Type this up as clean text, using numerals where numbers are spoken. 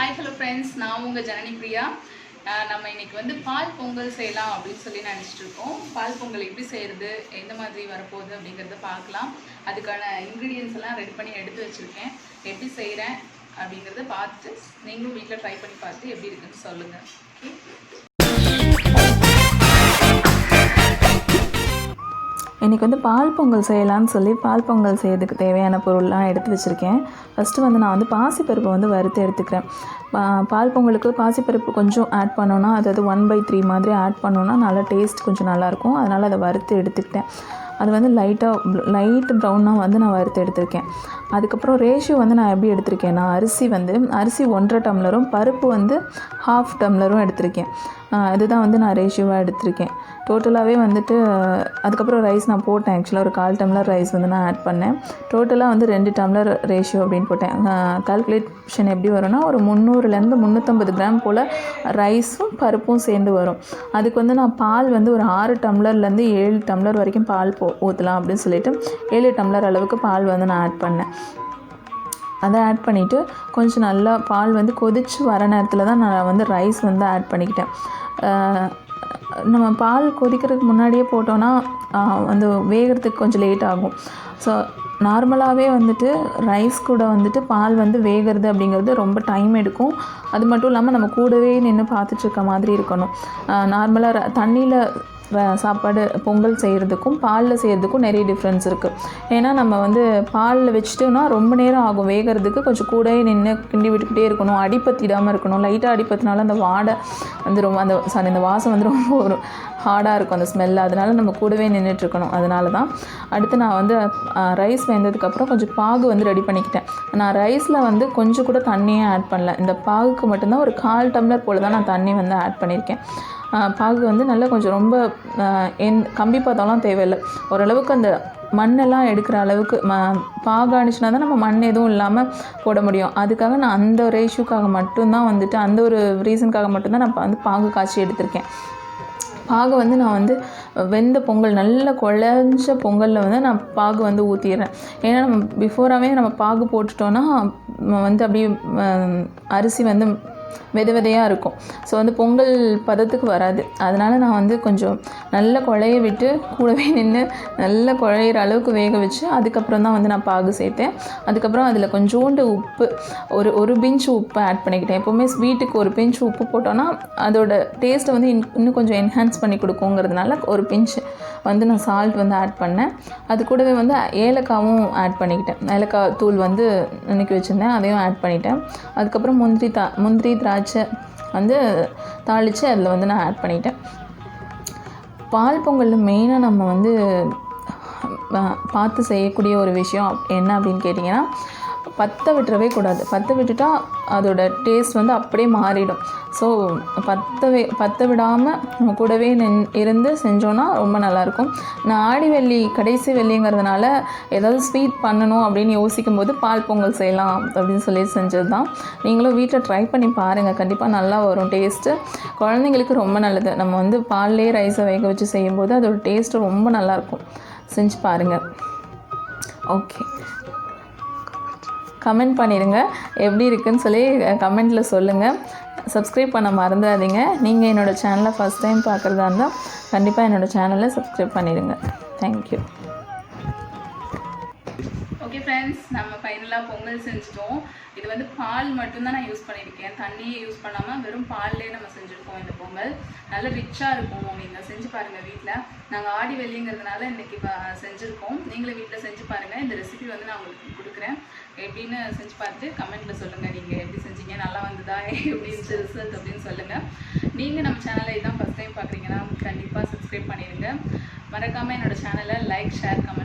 Hi hello friends, நான் உங்கள் ஜனனி பிரியா. நம்ம இன்றைக்கி வந்து பால் பொங்கல் செய்யலாம் அப்படின்னு சொல்லி நினச்சிட்டு இருக்கோம். பால் பொங்கல் எப்படி செய்கிறது, எந்த மாதிரி வரப்போகுது அப்படிங்கிறத பார்க்கலாம். அதுக்கான இன்க்ரீடியன்ஸ் எல்லாம் ரெடி பண்ணி எடுத்து வச்சுருக்கேன். எப்படி செய்கிறேன் அப்படிங்கிறத பார்த்துட்டு நீங்களும் வீட்டில் ட்ரை பண்ணி பார்த்து எப்படி இருக்குன்னு சொல்லுங்கள். இன்றைக்கி வந்து பால் பொங்கல் செய்யலான்னு சொல்லி பால் பொங்கல் செய்யறதுக்கு தேவையான பொருள்லாம் எடுத்து வச்சுருக்கேன். ஃபஸ்ட்டு வந்து நான் வந்து பாசிப்பருப்பை வந்து வறுத்து எடுத்துக்கிறேன். பால் பொங்கலுக்கு பாசிப்பருப்பு கொஞ்சம் ஆட் பண்ணோன்னா, அதாவது 1/3 மாதிரி ஆட் பண்ணோன்னா நல்லா டேஸ்ட் கொஞ்சம் நல்லாயிருக்கும். அதனால் அதை வறுத்து எடுத்துக்கிட்டேன். அது வந்து லைட் ப்ரௌனாக வந்து நான் வறுத்து எடுத்திருக்கேன். அதுக்கப்புறம் ரேஷியோ வந்து நான் எப்படி எடுத்திருக்கேன்னா, அரிசி 1.5 டம்ளரும் பருப்பு வந்து 1/2 டம்ளரும் எடுத்திருக்கேன். இதுதான் வந்து நான் ரேஷியோவாக எடுத்திருக்கேன். டோட்டலாகவே வந்துட்டு அதுக்கப்புறம் ரைஸ் நான் போட்டேன். ஆக்சுவலாக ஒரு 1/4 டம்ளர் ரைஸ் வந்து நான் ஆட் பண்ணேன். டோட்டலாக வந்து 2 டம்ளர் ரேஷியோ அப்படின்னு போட்டேன். கால்குலேஷன் எப்படி வரும்னா, ஒரு 300லேருந்து 350 கிராம் போல் ரைஸும் பருப்பும் சேர்ந்து வரும். அதுக்கு வந்து நான் பால் வந்து ஒரு 6 டம்ளர்லேருந்து 7 டம்ளர் வரைக்கும் பால் ஊற்றலாம் அப்படின்னு சொல்லிட்டு 7 டம்ளர் அளவுக்கு பால் வந்து நான் ஆட் பண்ணேன். அதை ஆட் பண்ணிவிட்டு கொஞ்சம் நல்லா பால் வந்து கொதித்து வர நேரத்தில் தான் நான் வந்து ரைஸ் வந்து ஆட் பண்ணிக்கிட்டேன். நம்ம பால் கொதிக்கிறதுக்கு முன்னாடியே போட்டோன்னா வந்து வேகிறதுக்கு கொஞ்சம் லேட் ஆகும். ஸோ நார்மலாகவே வந்துட்டு ரைஸ் கூட வந்துட்டு பால் வந்து வேகிறது அப்படிங்கிறது ரொம்ப டைம் எடுக்கும். அது மட்டும் இல்லாமல் நம்ம கூடவே நின்று பார்த்துட்ருக்க மாதிரி இருக்கணும். நார்மலாக தண்ணியில் சாப்பாடு பொங்கல் செய்கிறதுக்கும் பாலில் செய்கிறதுக்கும் நிறைய டிஃப்ரென்ஸ் இருக்குது. ஏன்னா நம்ம வந்து பாலில் வச்சுட்டோன்னா ரொம்ப நேரம் ஆகும் வேகிறதுக்கு. கொஞ்சம் கூடவே நின்று கிண்டி விட்டுக்கிட்டே இருக்கணும், அடிப்பத்திடாமல் இருக்கணும். லைட்டாக அடிப்பத்தினால அந்த வாடை வந்து ரொம்ப அந்த வாசம் வந்து ரொம்ப ஒரு ஹார்டாக இருக்கும், அந்த ஸ்மெல். அதனால நம்ம கூடவே நின்றுட்டுருக்கணும். அதனால தான் அடுத்து நான் வந்து ரைஸ் வெந்ததுக்கப்புறம் கொஞ்சம் பாகு வந்து ரெடி பண்ணிக்கிட்டேன். நான் ரைஸில் வந்து கொஞ்சம் கூட தண்ணியே ஆட் பண்ணல. இந்த பாகுக்கு மட்டும்தான் ஒரு 1/4 டம்ளர் போல் தான் நான் தண்ணி வந்து ஆட் பண்ணியிருக்கேன். பாகு வந்து நல்லா கொஞ்சம் ரொம்ப கம்பி பாத்தம்லாம் தேவையில்லை. ஓரளவுக்கு அந்த மண்ணெல்லாம் எடுக்கிற அளவுக்கு பாகானுச்சுனா தான் நம்ம மண் எதுவும் இல்லாமல் போட முடியும். அதுக்காக நான் அந்த ரேஷியோக்காக மட்டும்தான் வந்துட்டு, அந்த ஒரு ரீசனுக்காக மட்டும்தான் நான் வந்து பாகு காய்ச்சி எடுத்திருக்கேன். பாகு வந்து நான் வந்து வெந்த பொங்கல், நல்ல குழஞ்ச பொங்கலில் வந்து நான் பாகு வந்து ஊற்றிடுறேன். ஏன்னா நம்ம பிஃபோராகவே நம்ம பாகு போட்டுட்டோன்னா வந்து அப்படியே அரிசி வந்து விதையாக இருக்கும். ஸோ வந்து பொங்கல் பதத்துக்கு வராது. அதனால் நான் வந்து கொஞ்சம் நல்ல குழைய விட்டு கூடவே நின்று நல்ல குழையிற அளவுக்கு வேக வச்சு அதுக்கப்புறம் தான் வந்து நான் பாகு சேர்த்தேன். அதுக்கப்புறம் அதில் கொஞ்சோண்டு உப்பு, ஒரு பிஞ்ச் உப்பு ஆட் பண்ணிக்கிட்டேன். எப்போவுமே ஸ்வீட்டுக்கு ஒரு பிஞ்ச் உப்பு போட்டோன்னா அதோட டேஸ்ட்டை வந்து இன்னும் கொஞ்சம் என்ஹான்ஸ் பண்ணி கொடுக்குங்கிறதுனால ஒரு பிஞ்ச் வந்து நான் சால்ட் வந்து ஆட் பண்ணேன். அது கூடவே வந்து ஏலக்காவும் ஆட் பண்ணிக்கிட்டேன். ஏலக்காய் தூள் வந்து இன்னைக்கு வச்சுருந்தேன், அதையும் ஆட் பண்ணிட்டேன். அதுக்கப்புறம் முந்திரி திராட்சை வந்து தாளித்து அதில் வந்து நான் ஆட் பண்ணிட்டேன். பால் பொங்கலில் மெயினாக நம்ம வந்து பார்த்து செய்யக்கூடிய ஒரு விஷயம் என்ன அப்படின்னு கேட்டிங்கன்னா, பற்ற விட்டுறவே கூடாது. பற்ற விட்டுட்டா அதோட டேஸ்ட் வந்து அப்படியே மாறிடும். ஸோ பற்ற விடாமல் நம்ம கூடவே இருந்து செஞ்சோன்னா ரொம்ப நல்லாயிருக்கும். நான் ஆடி வெள்ளி கடைசி வெள்ளிங்கிறதுனால ஏதாவது ஸ்வீட் பண்ணணும் அப்படின்னு யோசிக்கும் போது பால் பொங்கல் செய்யலாம் அப்படின்னு சொல்லி செஞ்சது தான். நீங்களும் வீட்டில் ட்ரை பண்ணி பாருங்கள், கண்டிப்பாக நல்லா வரும் டேஸ்ட்டு. குழந்தைங்களுக்கு ரொம்ப நல்லது. நம்ம வந்து பால்லே ரைஸை வேக வச்சு செய்யும்போது அதோட டேஸ்ட்டு ரொம்ப நல்லாயிருக்கும். செஞ்சு பாருங்கள். ஓகே, கமெண்ட் பண்ணிடுங்க எப்படி இருக்குதுன்னு சொல்லி கமெண்ட்டில் சொல்லுங்கள். சப்ஸ்கிரைப் பண்ண மறந்துடாதீங்க. நீங்கள் என்னோடய சேனலை ஃபஸ்ட் டைம் பார்க்குறதா இருந்தால் கண்டிப்பாக என்னோடய சேனலை சப்ஸ்கிரைப் பண்ணிடுங்க. தேங்க்யூ. ஓகே ஃப்ரெண்ட்ஸ், நம்ம ஃபைனலாக பொங்கல் செஞ்சுட்டோம். இது வந்து பால் மட்டும்தான் நான் யூஸ் பண்ணியிருக்கேன். தண்ணியே யூஸ் பண்ணாமல் வெறும் பால்லே நம்ம செஞ்சுருக்கோம். இந்த பொங்கல் நல்ல ரிச்சாக இருக்கும். நீங்கள் செஞ்சு பாருங்கள் வீட்டில். நாங்கள் ஆடி வெள்ளிங்கிறதுனால இன்றைக்கி செஞ்சுருக்கோம். நீங்களும் வீட்டில் செஞ்சு பாருங்கள். இந்த ரெசிபி வந்து நான் உங்களுக்கு கொடுக்குறேன். எப்படின்னு செஞ்சு பார்த்துட்டு கமெண்ட்டில் சொல்லுங்கள். நீங்கள் எப்படி செஞ்சீங்க, நல்லா வந்ததா, எப்படி இருந்துச்சு ரிசல்ட் அப்படின்னு சொல்லுங்கள். நீங்கள் நம்ம சேனலை இதான் ஃபஸ்ட் டைம் பார்க்குறீங்கன்னா கண்டிப்பாக சப்ஸ்கிரைப் பண்ணிடுங்க. மறக்காமல் என்னோடய சேனலை லைக், ஷேர், கமெண்ட்